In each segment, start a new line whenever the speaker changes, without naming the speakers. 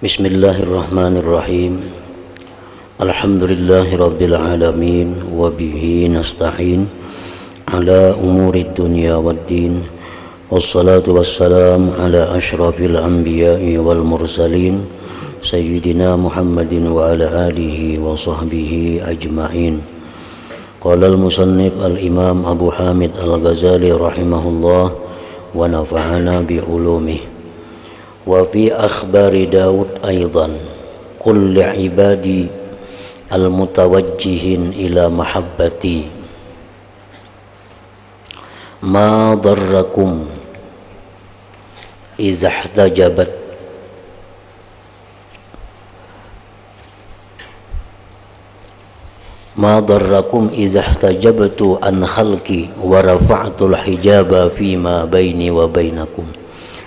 Bismillahirrahmanirrahim. Alhamdulillahi rabbil alamin. Wabihi nasta'in ala umurid dunya waddin. Wassalatu wassalam ala ashrafil anbiya'i wal mursalin Sayyidina Muhammadin wa ala alihi wa sahbihi ajma'in. Qala al-musannif al-imam Abu Hamid al-Ghazali rahimahullah wa nafa'ana bi'ulumih. وفي أخبار داود أيضا قل لعبادي المتوجهين إلى محبتي ما ضركم إذا احتجبت عن خلقي ورفعت الحجاب فيما بيني وبينكم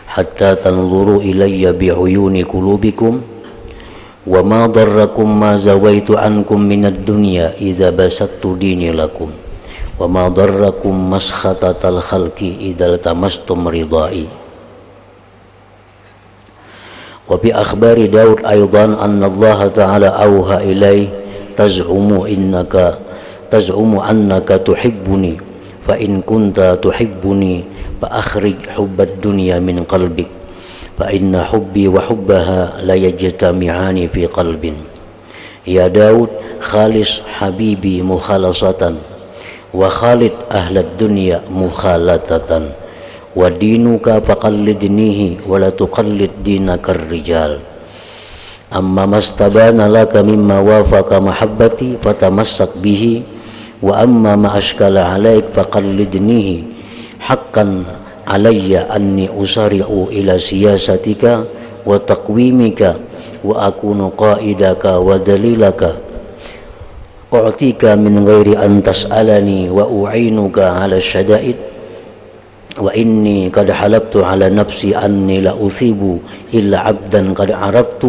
حتى تنظروا إلي بعيون قلوبكم وما ضركم ما زويت عنكم من الدنيا إذا بسطت ديني لكم وما ضركم مسخطة الخلق إذا التمستم رضائي. وفي أخبار داود أيضا أن الله تعالى أوحى إليه تزعم أنك تحبني فإن كنت تحبني فأخرج حب الدنيا من قلبك فإن حبي وحبها لا يجتمعان في قلب. يا داود خالص حبيبي مخالصة وخالد أهل الدنيا مخالطة ودينك فقلدنيه ولا تقلد دينك الرجال. أما ما استبان لك مما وافق محبتي فتمسك به وأما ما أشكل عليك فقلدنيه حقا علي أني أسارع إلى سياستك وتقويمك وأكون قائدك ودليلك أعطيك من غير أن تسألني وأعينك على الشدائد وإني قد حلبت على نفسي أني لا أثيب إلا عبدا قد عرفت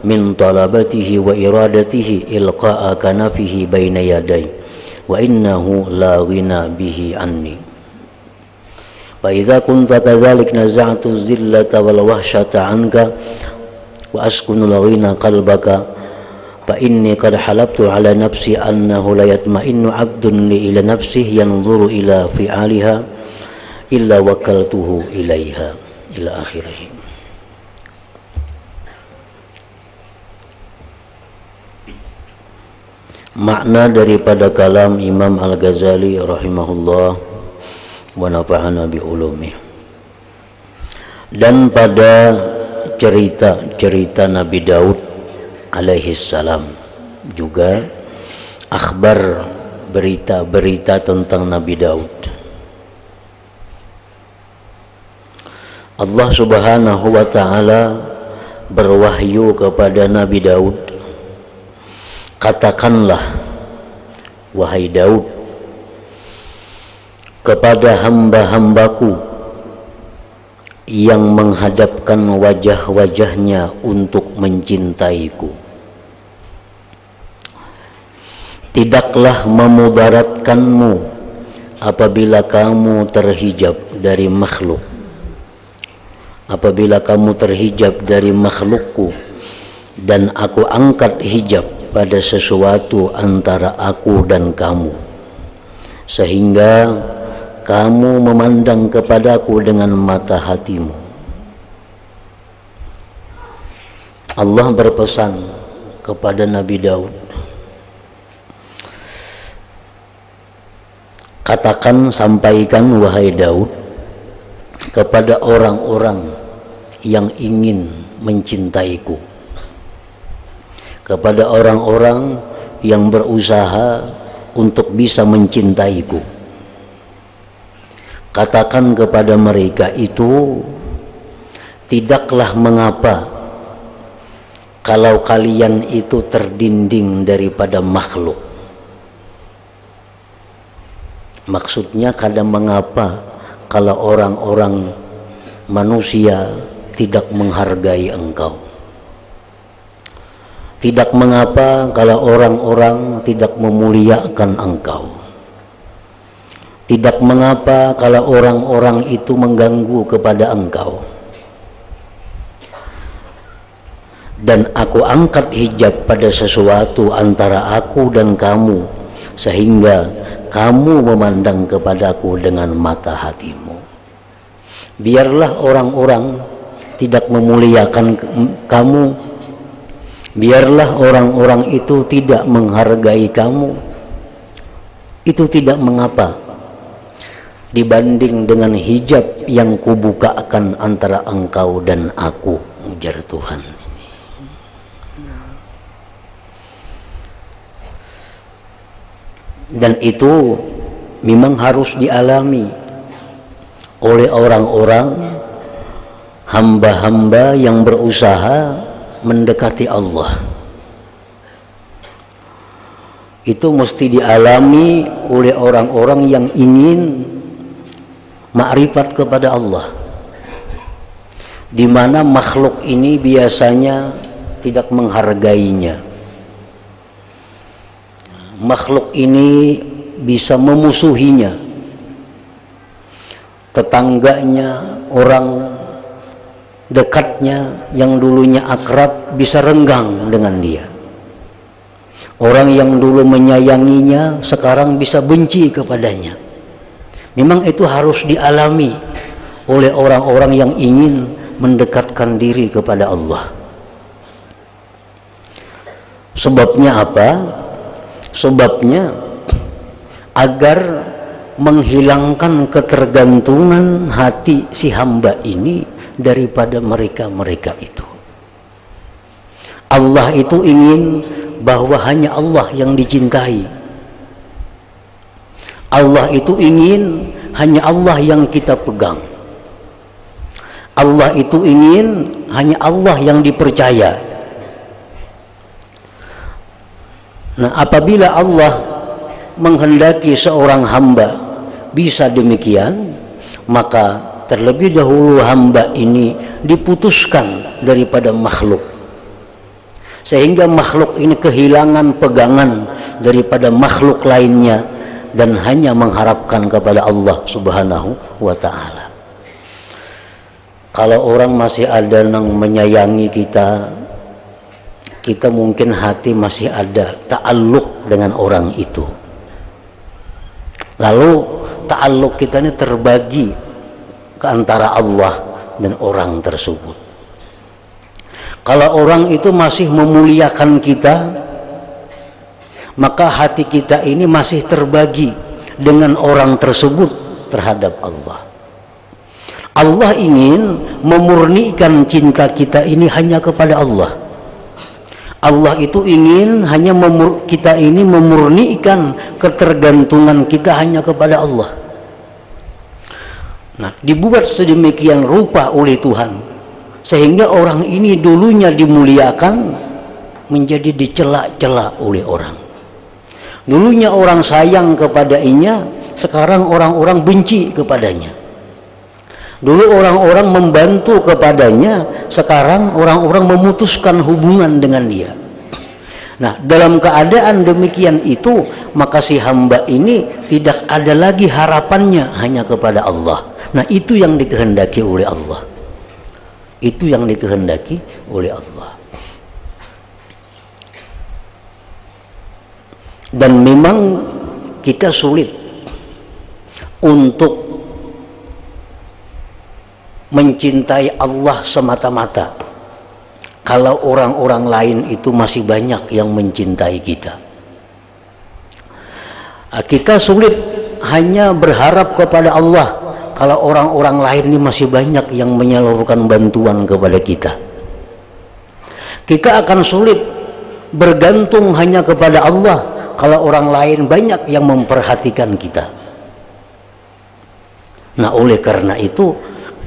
من طلبته وإرادته إلقاء كنفه بين يدي وإنه لا غنى به عني. فإذا كنت كذلك نزعت الذلة والوحشة عنك وأسكن الغنى قلبك فإني قد حلبت على نفسي أنه لا يطمئن عبد إلى نفسه ينظر إلى فعالها إلا وكلته إليها إلى آخره. Makna daripada kalam Imam Al-Ghazali rahimahullah wa nafa'ana bi ulumih. Dan pada cerita Nabi Daud alaihi salam juga akhbar berita tentang Nabi Daud. Allah Subhanahu wa taala berwahyu kepada Nabi Daud, katakanlah wahai Daud kepada hamba-hambaku yang menghadapkan wajah-wajahnya untuk mencintaiku, tidaklah memudaratkanmu apabila kamu terhijab dari makhluk. Apabila kamu terhijab dari makhlukku dan aku angkat hijab pada sesuatu antara aku dan kamu, sehingga kamu memandang kepadaku dengan mata hatimu. Allah berpesan kepada Nabi Daud, katakan, sampaikan wahai Daud kepada orang-orang yang ingin mencintaiku, kepada orang-orang yang berusaha untuk bisa mencintaiku. Katakan kepada mereka itu, tidaklah mengapa kalau kalian itu terdinding daripada makhluk. Maksudnya kadang mengapa kalau orang-orang manusia tidak menghargai engkau. Tidak mengapa kalau orang-orang tidak memuliakan engkau. Tidak mengapa kalau orang-orang itu mengganggu kepada engkau. dan aku angkat hijab pada sesuatu antara aku dan kamu, sehingga kamu memandang kepadaku dengan mata hatimu. Biarlah orang-orang tidak memuliakan kamu, biarlah orang-orang itu tidak menghargai kamu, itu tidak mengapa dibanding dengan hijab yang kubukakan antara engkau dan aku, ujar Tuhan. Dan itu memang harus dialami oleh orang-orang hamba-hamba yang berusaha mendekati Allah. Itu mesti dialami oleh orang-orang yang ingin makrifat kepada Allah, di mana makhluk ini biasanya tidak menghargainya. Makhluk ini bisa memusuhinya, tetangganya, orang dekatnya yang dulunya akrab bisa renggang dengan dia. Orang yang dulu menyayanginya sekarang bisa benci kepadanya. Memang itu harus dialami oleh orang-orang yang ingin mendekatkan diri kepada Allah. Sebabnya apa? Sebabnya agar menghilangkan ketergantungan hati si hamba ini daripada mereka-mereka itu. Allah itu ingin bahwa hanya Allah yang dicintai. Allah itu ingin hanya Allah yang kita pegang. Allah itu ingin hanya Allah yang dipercaya. Nah, apabila Allah menghendaki seorang hamba bisa demikian, maka terlebih dahulu hamba ini diputuskan daripada makhluk, sehingga makhluk ini kehilangan pegangan daripada makhluk lainnya dan hanya mengharapkan kepada Allah Subhanahu wa ta'ala. Kalau orang masih ada yang menyayangi kita mungkin hati masih ada ta'alluq dengan orang itu. Lalu ta'alluq kita ini terbagi ke antara Allah dan orang tersebut. Kalau orang itu masih memuliakan kita, maka hati kita ini masih terbagi dengan orang tersebut terhadap Allah. Allah ingin memurnikan cinta kita ini hanya kepada Allah. Allah itu ingin hanya kita ini memurnikan ketergantungan kita hanya kepada Allah. Nah, dibuat sedemikian rupa oleh Tuhan sehingga orang ini dulunya dimuliakan menjadi dicela-cela oleh orang. Dulunya orang sayang kepadanya, sekarang orang-orang benci kepadanya. Dulu orang-orang membantu kepadanya, sekarang orang-orang memutuskan hubungan dengan dia. Nah, dalam keadaan demikian itu, maka si hamba ini tidak ada lagi harapannya hanya kepada Allah. Nah, itu yang dikehendaki oleh Allah. Itu yang dikehendaki oleh Allah. Dan memang kita sulit untuk mencintai Allah semata-mata kalau orang-orang lain itu masih banyak yang mencintai kita. Kita sulit hanya berharap kepada Allah kalau orang-orang lain ini masih banyak yang menyalurkan bantuan kepada kita. Kita akan sulit bergantung hanya kepada Allah kalau orang lain banyak yang memperhatikan kita. Nah, oleh karena itu,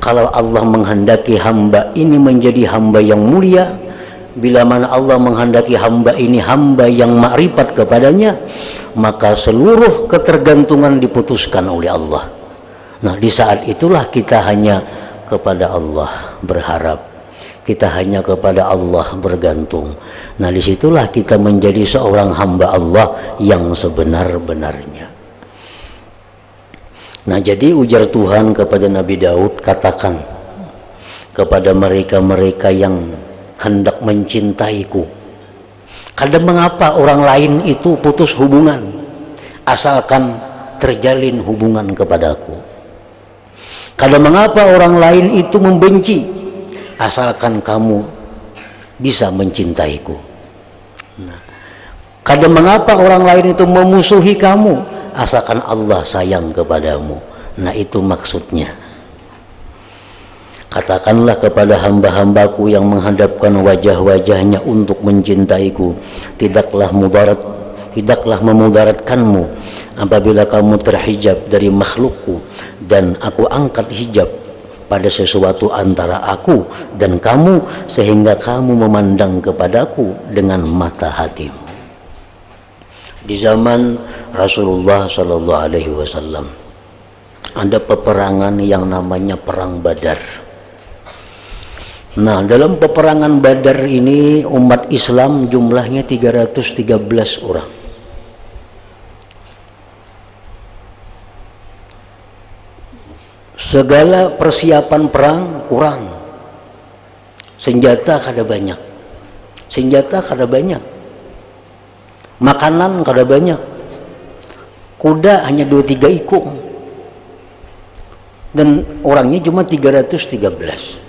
kalau Allah menghendaki hamba ini menjadi hamba yang mulia, bila mana Allah menghendaki hamba ini hamba yang makrifat kepadanya, maka seluruh ketergantungan diputuskan oleh Allah. Nah, di saat itulah kita hanya kepada Allah berharap, kita hanya kepada Allah bergantung. Nah, disitulah kita menjadi seorang hamba Allah yang sebenar-benarnya. Nah, jadi ujar Tuhan kepada Nabi Daud, katakan kepada mereka-mereka yang hendak mencintaiku. Kadang mengapa orang lain itu putus hubungan asalkan terjalin hubungan kepadaku. Kadang mengapa orang lain itu membenci asalkan kamu bisa mencintaiku. Nah, kadang mengapa orang lain itu memusuhi kamu asalkan Allah sayang kepadamu. Nah, itu maksudnya. Katakanlah kepada hamba-hambaku yang menghadapkan wajah-wajahnya untuk mencintaiku, tidaklah memudaratkanmu apabila kamu terhijab dari makhlukku dan aku angkat hijab pada sesuatu antara aku dan kamu sehingga kamu memandang kepadaku dengan mata hatimu. Di zaman Rasulullah Shallallahu Alaihi Wasallam ada peperangan yang namanya Perang Badar. Nah, dalam peperangan Badar ini umat Islam jumlahnya 313 orang. Segala persiapan perang kurang. Senjata kada banyak. Makanan kada banyak. Kuda hanya 2-3 ikung. Dan orangnya cuma 313.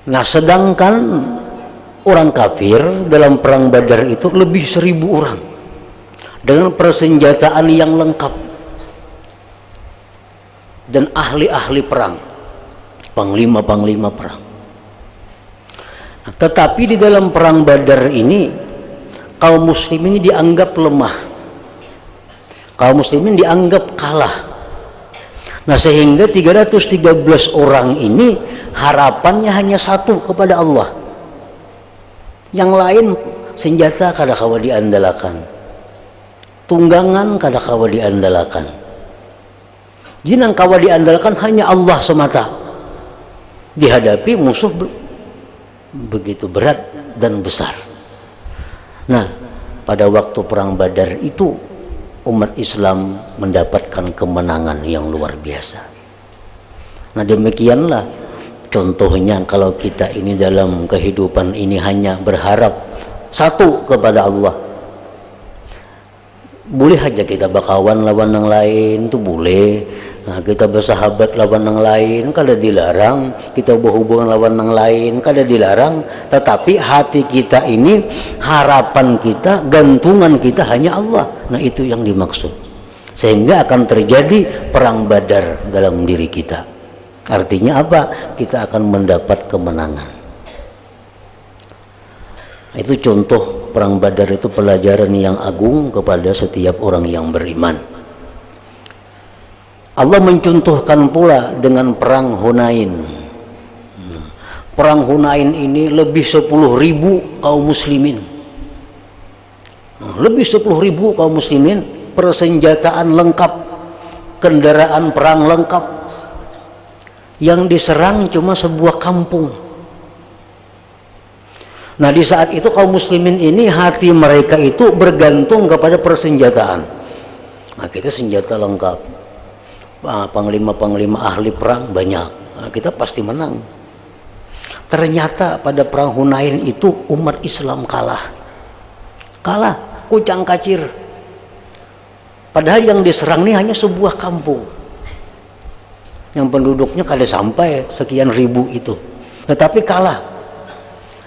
Nah, sedangkan orang kafir dalam perang Badar itu lebih 1000 orang dengan persenjataan yang lengkap dan ahli-ahli perang, panglima-panglima perang. Nah, tetapi di dalam perang Badar ini kaum muslimin dianggap lemah, kaum muslimin dianggap kalah. Nah, sehingga 313 orang ini harapannya hanya satu kepada Allah. Yang lain senjata kada kawa diandalkan, tunggangan kada kawa diandalkan. Jadi yang kawa diandalkan hanya Allah semata. Dihadapi musuh begitu berat dan besar. Nah, pada waktu perang Badar itu umat Islam mendapatkan kemenangan yang luar biasa. Nah, demikianlah contohnya kalau kita ini dalam kehidupan ini hanya berharap satu kepada Allah. Boleh aja kita bakawan lawan yang lain, itu boleh. Nah, kita bersahabat lawan yang lain, kada dilarang. Kita berhubungan lawan yang lain, kada dilarang. Tetapi hati kita ini, harapan kita, gantungan kita hanya Allah. Nah, itu yang dimaksud. Sehingga akan terjadi perang Badar dalam diri kita. Artinya apa? Kita akan mendapat kemenangan. Itu contoh perang Badar, itu pelajaran yang agung kepada setiap orang yang beriman. Allah mencontohkan pula dengan perang Hunain. Perang Hunain ini lebih 10.000 kaum muslimin. Lebih 10.000 kaum muslimin, persenjataan lengkap, kendaraan perang lengkap. Yang diserang cuma sebuah kampung. Nah, di saat itu kaum muslimin ini hati mereka itu bergantung kepada persenjataan. Nah, kita senjata lengkap. Panglima-panglima ahli perang banyak. Nah, kita pasti menang. Ternyata pada perang Hunain itu umat Islam kalah, kucang kacir. Padahal yang diserang ini hanya sebuah kampung yang penduduknya kada sampai sekian ribu itu, tetapi kalah.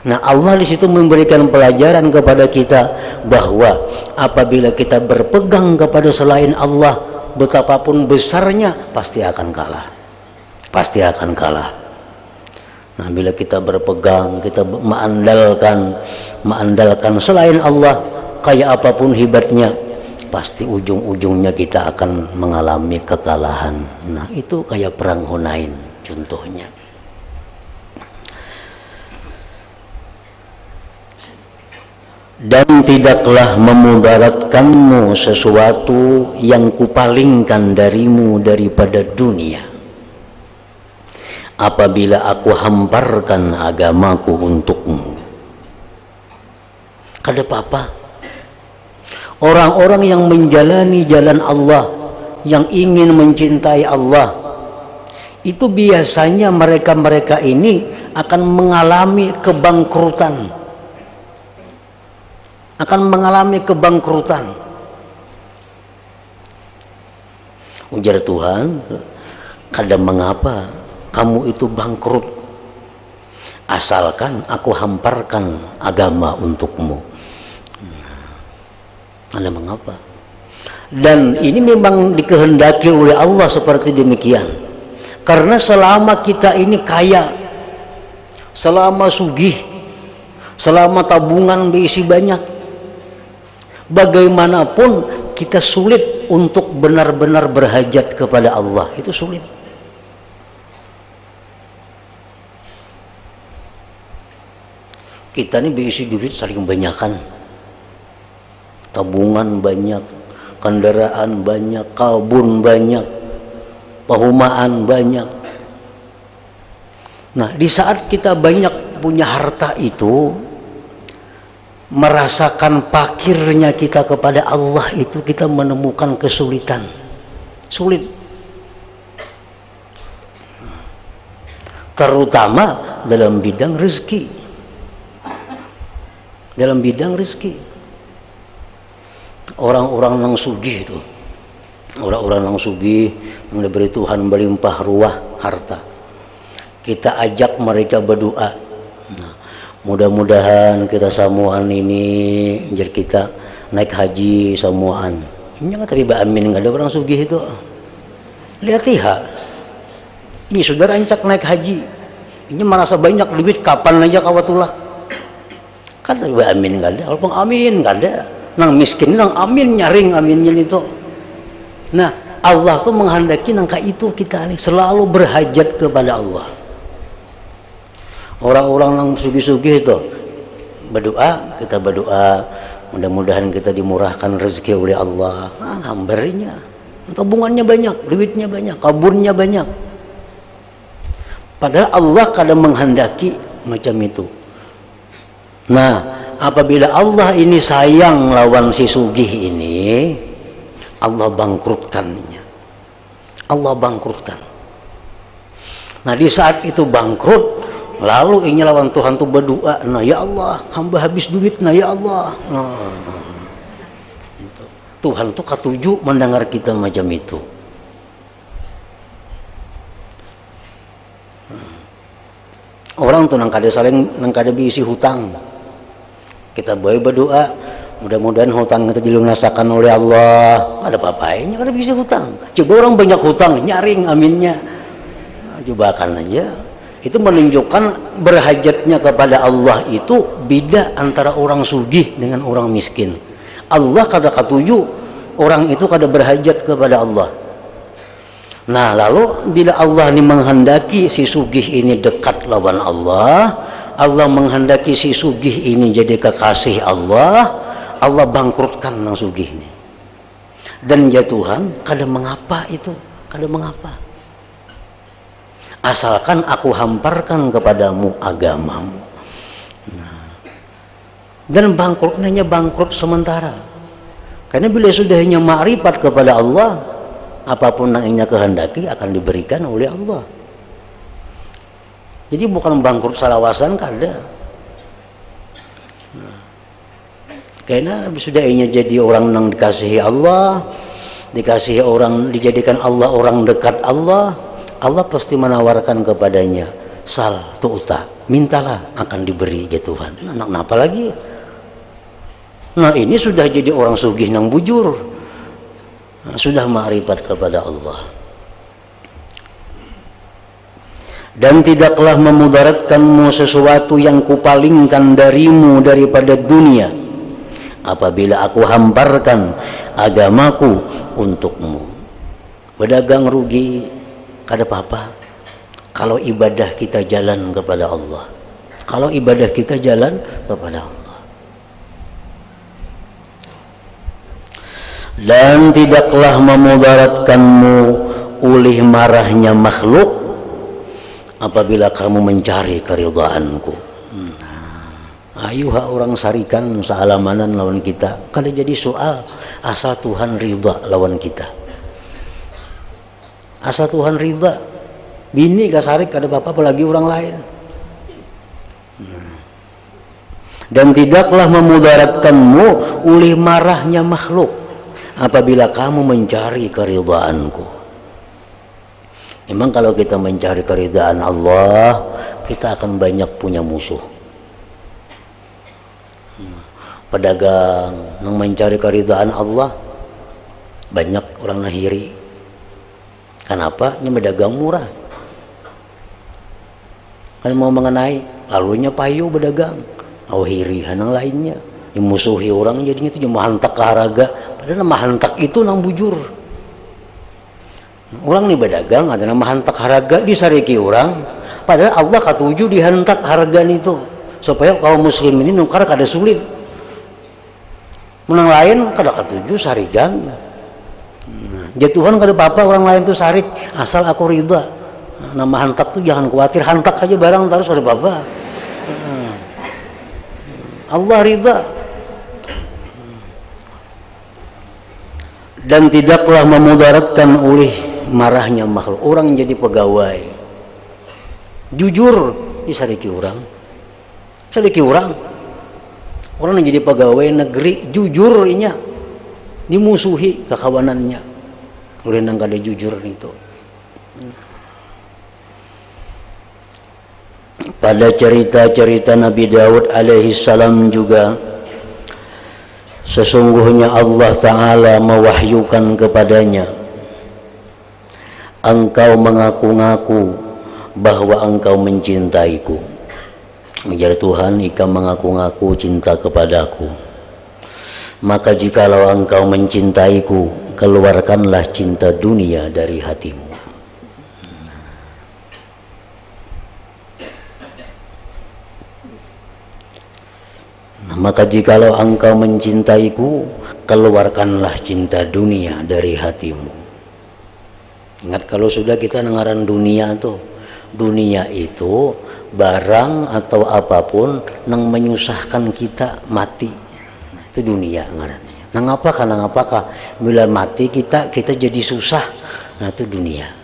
Nah, Allah di situ memberikan pelajaran kepada kita bahwa apabila kita berpegang kepada selain Allah, betapapun besarnya, pasti akan kalah. Nah, bila kita berpegang, kita mengandalkan selain Allah, kayak apapun hebatnya, pasti ujung-ujungnya kita akan mengalami kekalahan. Nah, itu kayak perang Hunain contohnya. Dan tidaklah memudaratkanmu sesuatu yang kupalingkan darimu daripada dunia, apabila aku hamparkan agamaku untukmu. Kada apa-apa. Orang-orang yang menjalani jalan Allah, yang ingin mencintai Allah, itu biasanya mereka-mereka ini akan mengalami kebangkrutan. Akan mengalami kebangkrutan. Ujar Tuhan, kadang mengapa kamu itu bangkrut? Asalkan aku hamparkan agama untukmu. Ada mengapa? Dan ini memang dikehendaki oleh Allah seperti demikian. Karena selama kita ini kaya, selama sugih, selama tabungan berisi banyak, bagaimanapun kita sulit untuk benar-benar berhajat kepada Allah. Itu sulit. Kita ini berisi duit saling banyakan, tabungan banyak, kendaraan banyak, kebun banyak, perumahan banyak. Nah, di saat kita banyak punya harta itu, merasakan fakirnya kita kepada Allah itu, kita menemukan kesulitan. Sulit. Terutama dalam bidang rezeki. Dalam bidang rezeki. Orang-orang yang sugih itu, orang-orang yang sugih yang diberi Tuhan berlimpah ruah harta, kita ajak mereka berdoa. Nah, mudah-mudahan kita samuan ini jadi kita naik haji samuan. Ini nggak terlibat amin, nggak ada orang sugih itu. Lihat ya, ini sudah rancak naik haji, ini merasa banyak duit, kapan aja kawatulah. Kan terlibat amin nggak ada, walaupun amin nggak ada. Nang miskin nang amin nyaring aminnya itu. Nah, Allah tuh menghendaki nangka itu kita nih selalu berhajat kepada Allah. Orang-orang yang sugih-sugih itu berdoa, kita berdoa mudah-mudahan kita dimurahkan rezeki oleh Allah. Hambarnya, tabungannya banyak, duitnya banyak, kaburnya banyak. Padahal Allah kadang menghendaki macam itu. Nah, apabila Allah ini sayang lawan si sugih ini, Allah bangkrutkannya. Allah bangkrutkan. Nah, di saat itu bangkrut, lalu ini lawan Tuhan tuh berdoa, nah ya Allah, hamba habis duit, nah ya Allah. Tuhan tuh ketujuh mendengar kita macam itu. Orang tuh nang kada saling, nang kada diisi hutang. Kita boleh berdoa, mudah-mudahan hutang kita dilunasakan oleh Allah. Ada apa-apanya kada bisa hutang. Coba orang banyak hutang, nyaring aminnya. Coba akan aja. Itu menunjukkan berhajatnya kepada Allah itu beda antara orang sugih dengan orang miskin. Allah kada ketujuh orang itu kada berhajat kepada Allah. Nah, lalu bila Allah ini menghendaki si sugih ini dekat lawan Allah, Allah menghendaki si sugih ini jadi kekasih Allah, Allah bangkrutkan nang sugih ini. Dan ya Tuhan, kada mengapa itu, kada mengapa. Asalkan aku hamparkan kepadamu agamamu. Nah, dan bangkrutnya bangkrut sementara. Karena bila sudahnya makrifat kepada Allah, apapun yang ingin kehendaki akan diberikan oleh Allah. Jadi bukan bangkrut salawasan kada. Nah, karena sudah ingin jadi orang yang dikasihi Allah, dikasihi orang, dijadikan Allah orang dekat Allah, Allah pasti menawarkan kepadanya, sal tu'ta, mintalah akan diberi ya Tuhan. Nah, kenapa lagi? Nah, ini sudah jadi orang sugih nang bujur. Nah, sudah ma'rifat kepada Allah. Dan tidaklah memudaratkanmu sesuatu yang kupalingkan darimu daripada dunia, apabila aku hamparkan agamaku untukmu. Berdagang rugi, kada apa-apa. Kalau ibadah kita jalan kepada Allah, kalau ibadah kita jalan kepada Allah. Dan tidaklah memudaratkanmu oleh marahnya makhluk apabila kamu mencari keridhaanku. Ayo orang sarikan sealamanan lawan kita, kada jadi soal asal Tuhan ridha lawan kita. Asal Tuhan ridha. Bini kasarik kada bapak apalagi orang lain. Dan tidaklah memudaratkanmu oleh marahnya makhluk apabila kamu mencari keridhaanku. Memang kalau kita mencari keridhaan Allah, kita akan banyak punya musuh. Pedagang yang mencari keridhaan Allah, banyak orang nahiri. Kenapa? Ini berdagang murah. Kan mau mengenai, lalunya payu berdagang. Hiri yang lainnya. Dimusuhi orang jadinya itu mahantak ke haraga. Padahal mahantak itu nang bujur. Orang nih berdagang ada nama hantak haraga disariki orang. Padahal Allah katuju dihantak haragan itu. Supaya kaum muslim ini nukar kada sulit. Menang lain kada katuju sarigan. Jatuhan kada apa-apa orang lain tuh sarik asal aku ridha. Nama hantak tuh jangan khawatir, hantak aja barang terus kada apa-apa. Allah ridha. Dan tidaklah memudaratkan oleh marahnya makhluk. Orang jadi pegawai jujur disariki orang. Sariki orang yang jadi pegawai negeri jujur inya dimusuhi kekawanannya oleh nang kada jujur itu. Pada cerita-cerita Nabi Daud alaihi salam juga sesungguhnya Allah Ta'ala mewahyukan kepadanya, engkau mengaku-ngaku bahwa engkau mencintaiku. Menjadi Tuhan, engkau mengaku-ngaku cinta kepadaku. Maka jikalau engkau mencintaiku, keluarkanlah cinta dunia dari hatimu. Maka jikalau engkau mencintaiku, keluarkanlah cinta dunia dari hatimu. Ingat kalau sudah kita dengaran dunia tuh, dunia itu barang atau apapun yang menyusahkan kita mati. Itu dunia ngarannya. Nang apakah bila mati kita jadi susah. Nah itu dunia.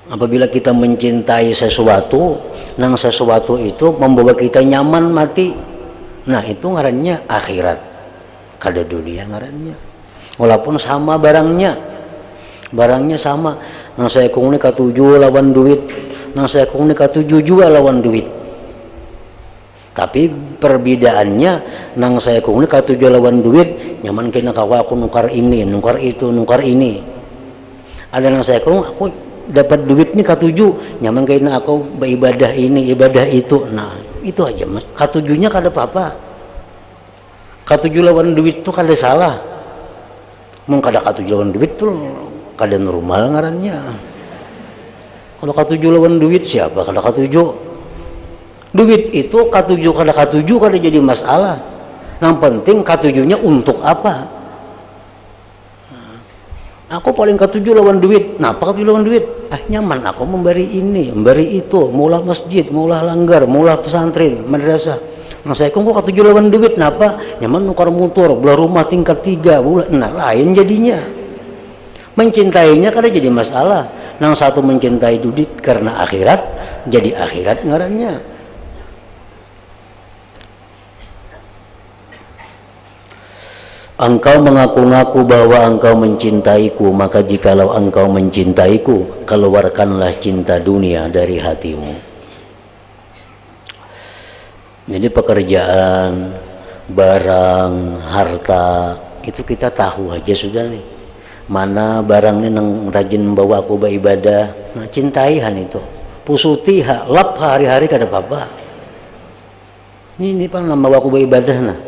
Apabila kita mencintai sesuatu, nang sesuatu itu membawa kita nyaman mati. Nah itu ngarannya akhirat. Kada dunia ngarannya. Walaupun sama barangnya sama. Nang saya kung ni katuju lawan duit, nang saya kung ni katuju juga lawan duit. Tapi perbedaannya, nang saya kung ni katuju lawan duit, nyaman kena kawa aku nukar ini, nukar itu, nukar ini. Ada nang saya kung aku dapat duit ni katuju, nyaman kena aku beribadah ini, ibadah itu. Nah itu aja mas. Katujunya kada apa-apa. Katuju lawan duit tu kada salah. Mung kada katuju lawan duit tu kada normal ngarannya. Kalau katuju lawan duit siapa kada katuju? Duit itu katuju kada katuju kada jadi masalah. Yang penting katujunya untuk apa? Aku paling katuju lawan duit. Napa katuju lawan duit? Nyaman aku memberi ini, memberi itu, maulah masjid, maulah langgar, maulah pesantren, madrasah. Nah saya kok katuju lawan duit, napa? Nyaman nukar motor, belah rumah tingkat 3, nah lain jadinya. Mencintainya kada jadi masalah. Nang satu mencintai duit karena akhirat, jadi akhirat ngarannya. Engkau mengaku-ngaku bahwa engkau mencintaiku, maka jikalau engkau mencintaiku, keluarkanlah cinta dunia dari hatimu. Jadi pekerjaan, barang, harta, itu kita tahu aja sudah nih. Mana barangnya nang rajin membawa aku beribadah, nah cintaihan itu. Pusuti lap hari-hari kada apa-apa. Ini pan membawa aku beribadah nah.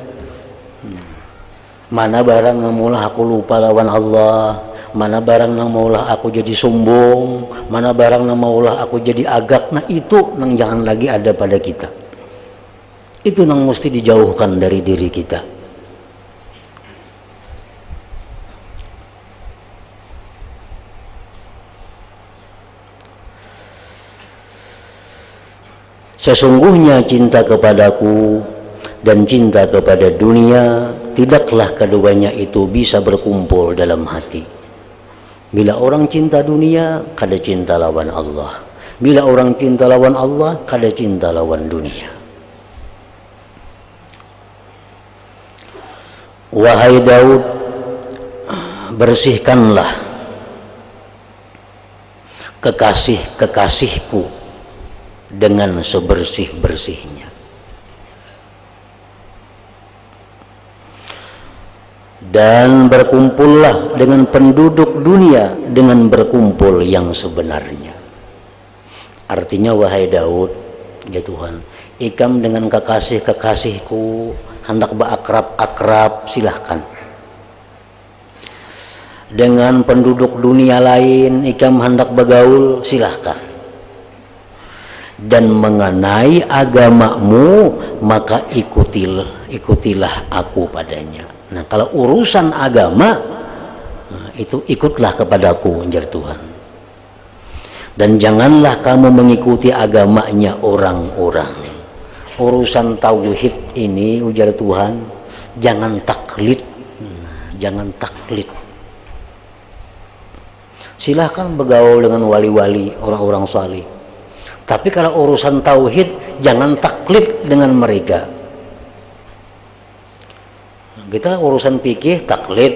Mana barang yang maulah aku lupa lawan Allah, mana barang yang maulah aku jadi sombong, mana barang yang maulah aku jadi agak. Nah itu yang jangan lagi ada pada kita. Itu yang mesti dijauhkan dari diri kita. Sesungguhnya cinta kepadaku dan cinta kepada dunia tidaklah keduanya itu bisa berkumpul dalam hati. Bila orang cinta dunia, kada cinta lawan Allah. Bila orang cinta lawan Allah, kada cinta lawan dunia. Wahai Daud, bersihkanlah kekasih-kekasihku dengan sebersih-bersihnya. Dan berkumpullah dengan penduduk dunia dengan berkumpul yang sebenarnya. Artinya, wahai Daud, ya Tuhan, ikam dengan kekasih-kekasihku hendak berakrab-akrab, silahkan. Dengan penduduk dunia lain ikam hendak bergaul, silahkan. Dan mengenai agamamu, maka ikutilah aku padanya. Nah, kalau urusan agama, itu ikutlah kepadaku, ujar Tuhan. Dan janganlah kamu mengikuti agamanya orang-orang. Urusan tauhid ini, ujar Tuhan, jangan taklid. Jangan taklid. Silahkan bergaul dengan wali-wali, orang-orang salih. Tapi kalau urusan tauhid, jangan taklid dengan mereka. Kita urusan fikih, taklid.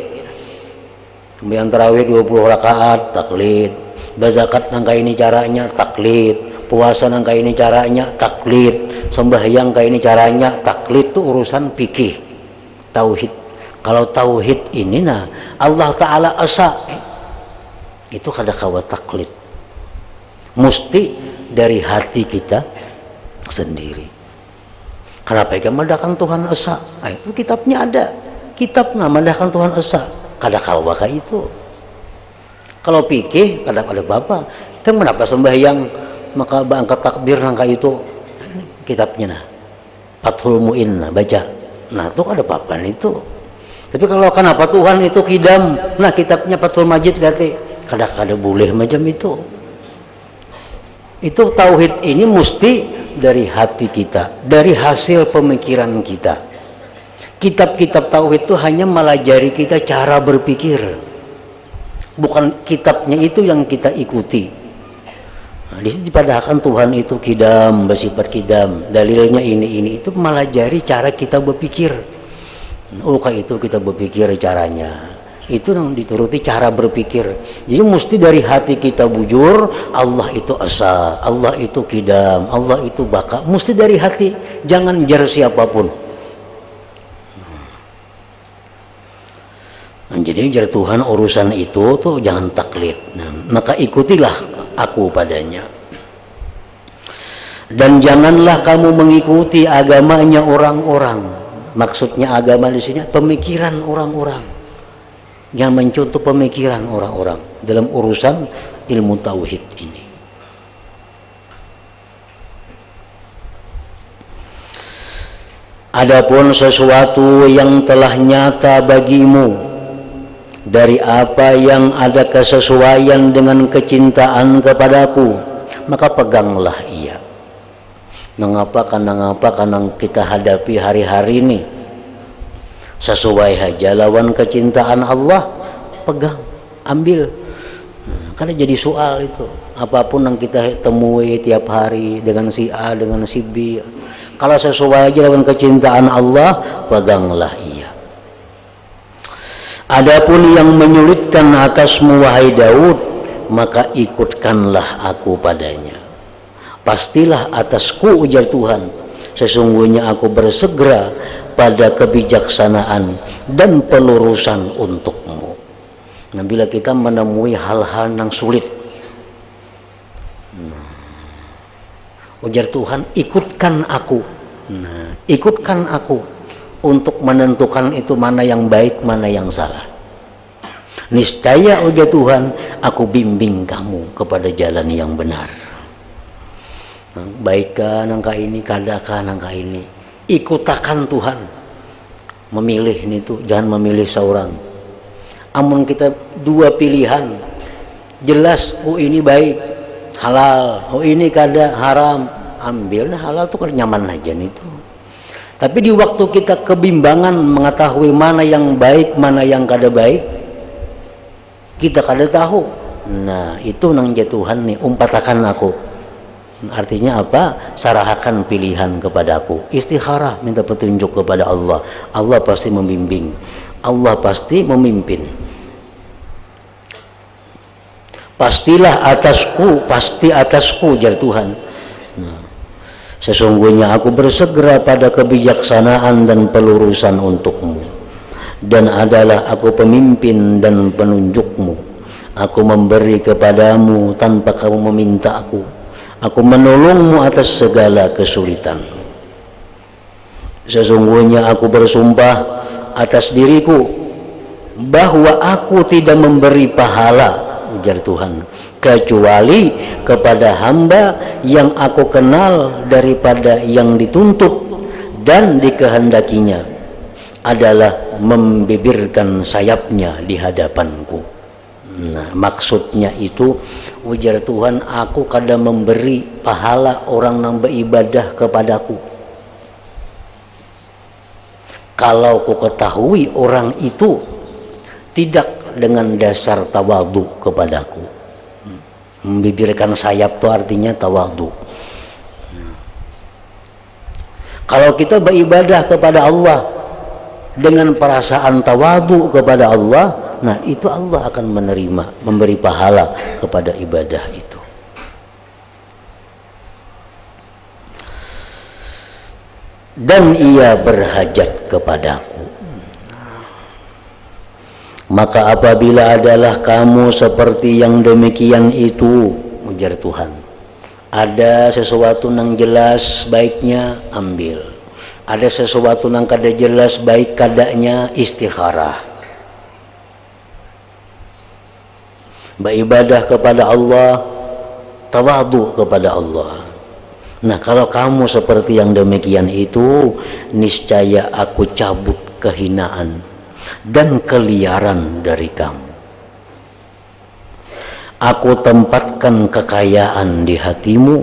Kemudian tarawih 20 rakaat, taklid. Berzakat nangka ini caranya, taklid. Puasa nangka ini caranya, taklid. Sembahyang kayak ini caranya, taklid. Itu urusan fikih, tauhid. Kalau tauhid ini, nah Allah Ta'ala asa, itu kada kawa taklid. Mesti dari hati kita sendiri. Kenapa ikan madahkan Tuhan esa? Nah, itu kitabnya ada. Kitabnya madahkan Tuhan esa. Kada kawa kayak itu. Kalau pikir kada ada bapak. Kenapa sembahyang maka angkat takbir nangka itu? Kitabnya nah. Fathul Mu'in nah, baca. Nah, itu ada papan itu. Tapi kalau kenapa Tuhan itu kidam? Nah, kitabnya Fathul Majid berarti kada boleh macam itu. Itu tauhid ini mesti dari hati kita, dari hasil pemikiran kita. Kitab-kitab tauhid itu hanya melajari kita cara berpikir. Bukan kitabnya itu yang kita ikuti. Nah, di sini dipadahkan Tuhan itu kidam, bersifat kidam. Dalilnya ini itu melajari cara kita berpikir. Oh, kayak itu kita berpikir caranya. Itu yang dituruti cara berpikir. Jadi mesti dari hati kita bujur, Allah itu asa, Allah itu kidam, Allah itu baka. Mesti dari hati, jangan jar siapapun. Nah, jadi jar Tuhan urusan itu tuh jangan taklid. Nah, maka ikutilah aku padanya. Dan janganlah kamu mengikuti agamanya orang-orang. Maksudnya agama di sini pemikiran orang-orang. Yang mencontoh pemikiran orang-orang dalam urusan ilmu tauhid ini. Adapun sesuatu yang telah nyata bagimu dari apa yang ada kesesuaian dengan kecintaan kepadaku, maka peganglah ia. Mengapa? Karena kita hadapi hari-hari ini sesuai saja lawan kecintaan Allah, pegang, ambil. Karena jadi soal itu. Apapun yang kita temui tiap hari dengan si A, dengan si B, kalau sesuai aja lawan kecintaan Allah, peganglah ia. Adapun yang menyulitkan atasmu, wahai Daud, maka ikutkanlah aku padanya. Pastilah atasku, ujar Tuhan, sesungguhnya aku bersegera pada kebijaksanaan dan pelurusan untukmu. Nah, bila kita menemui hal-hal yang sulit, ujar Tuhan, ikutkan aku. Nah, ikutkan aku untuk menentukan itu mana yang baik, mana yang salah. Niscaya, ujar Tuhan, aku bimbing kamu kepada jalan yang benar. Baikkah nangka ini, kadakah nangka ini. Ikutakan Tuhan. Memilih itu, jangan memilih seorang. Amun kita dua pilihan, jelas, oh ini baik, halal, oh ini kada haram, ambil. Nah, halal itu kan nyaman aja itu. Tapi di waktu kita kebimbangan mengetahui mana yang baik, mana yang kada baik, kita kada tahu. Nah, itu nang Tuhan nih, umpatakan aku. Artinya apa? Sarahakan pilihan kepada aku. Istikharah, minta petunjuk kepada Allah. Allah pasti membimbing. Allah pasti memimpin. Pastilah atasku, pasti atasku, jar Tuhan. Nah, sesungguhnya aku bersegera pada kebijaksanaan dan pelurusan untukmu, dan adalah aku pemimpin dan penunjukmu. Aku memberi kepadamu tanpa kamu meminta aku. Aku menolongmu atas segala kesulitan. Sesungguhnya aku bersumpah atas diriku bahwa aku tidak memberi pahala, ujar Tuhan, kecuali kepada hamba yang aku kenal daripada yang dituntut dan dikehendakinya adalah membibirkan sayapnya di hadapanku. Nah, maksudnya itu, ujar Tuhan, aku kada memberi pahala orang yang beribadah kepadaku kalau ku ketahui orang itu tidak dengan dasar tawadu kepadaku. Membibirkan sayap itu artinya tawadu. Kalau kita beribadah kepada Allah dengan perasaan tawadu kepada Allah, nah itu Allah akan menerima, memberi pahala kepada ibadah itu. Dan ia berhajat kepadaku. Maka apabila adalah kamu seperti yang demikian itu, ujar Tuhan, ada sesuatu yang jelas baiknya, ambil. Ada sesuatu yang kada jelas baik kadanya, istikharah. Beribadah kepada Allah, tawadu kepada Allah. Nah, kalau kamu seperti yang demikian itu, niscaya aku cabut kehinaan dan keliaran dari kamu. Aku tempatkan kekayaan di hatimu,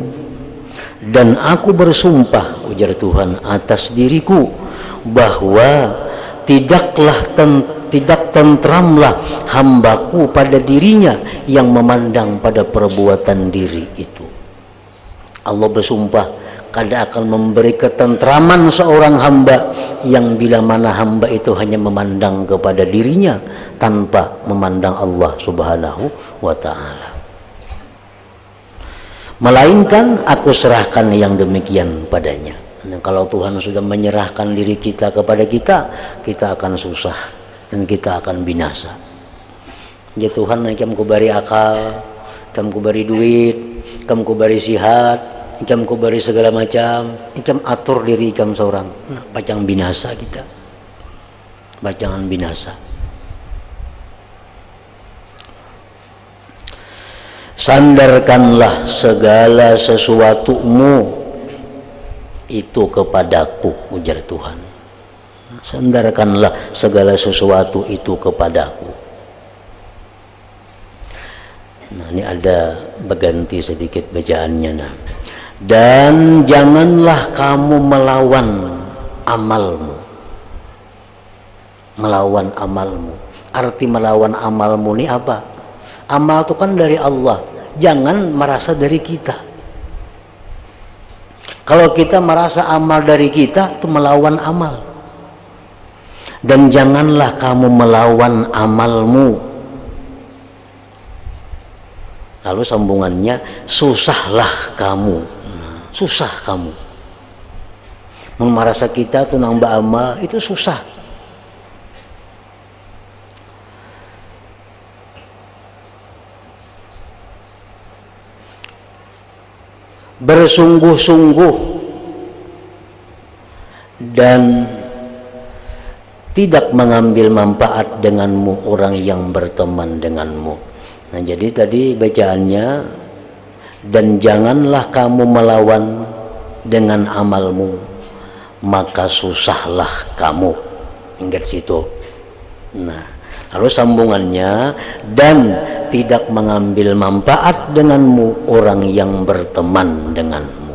dan aku bersumpah, ujar Tuhan, atas diriku bahwa tidak tentramlah hambaku pada dirinya yang memandang pada perbuatan diri itu. Allah bersumpah kada akan memberi ketentraman seorang hamba yang bila mana hamba itu hanya memandang kepada dirinya tanpa memandang Allah Subhanahu wa ta'ala. Melainkan aku serahkan yang demikian padanya. Nah, kalau Tuhan sudah menyerahkan diri kita kepada kita, kita akan susah dan kita akan binasa. Ya Tuhan, kamu kubari akal, kamu kubari duit, kamu kubari sihat, kamu kubari segala macam, kamu atur diri kamu seorang. Nah, pacang binasa kita, pacangan binasa. Sandarkanlah segala sesuatumu itu kepadaku, ujar Tuhan. Sandarkanlah segala sesuatu itu kepadaku. Nah, ini ada berganti sedikit bacaannya. Nah, dan janganlah kamu melawan amalmu. Melawan amalmu. Arti melawan amalmu ini apa? Amal itu kan dari Allah. Jangan merasa dari kita. Kalau kita merasa amal dari kita, itu melawan amal. Dan janganlah kamu melawan amalmu. Lalu sambungannya, susahlah kamu. Susah kamu. Merasa kita itu nambah amal, itu susah. Bersungguh-sungguh dan tidak mengambil manfaat denganmu orang yang berteman denganmu. Nah, jadi tadi bacaannya, dan janganlah kamu melawan dengan amalmu, maka susahlah kamu. Ingat situ. Nah, lalu sambungannya, dan tidak mengambil manfaat denganmu orang yang berteman denganmu.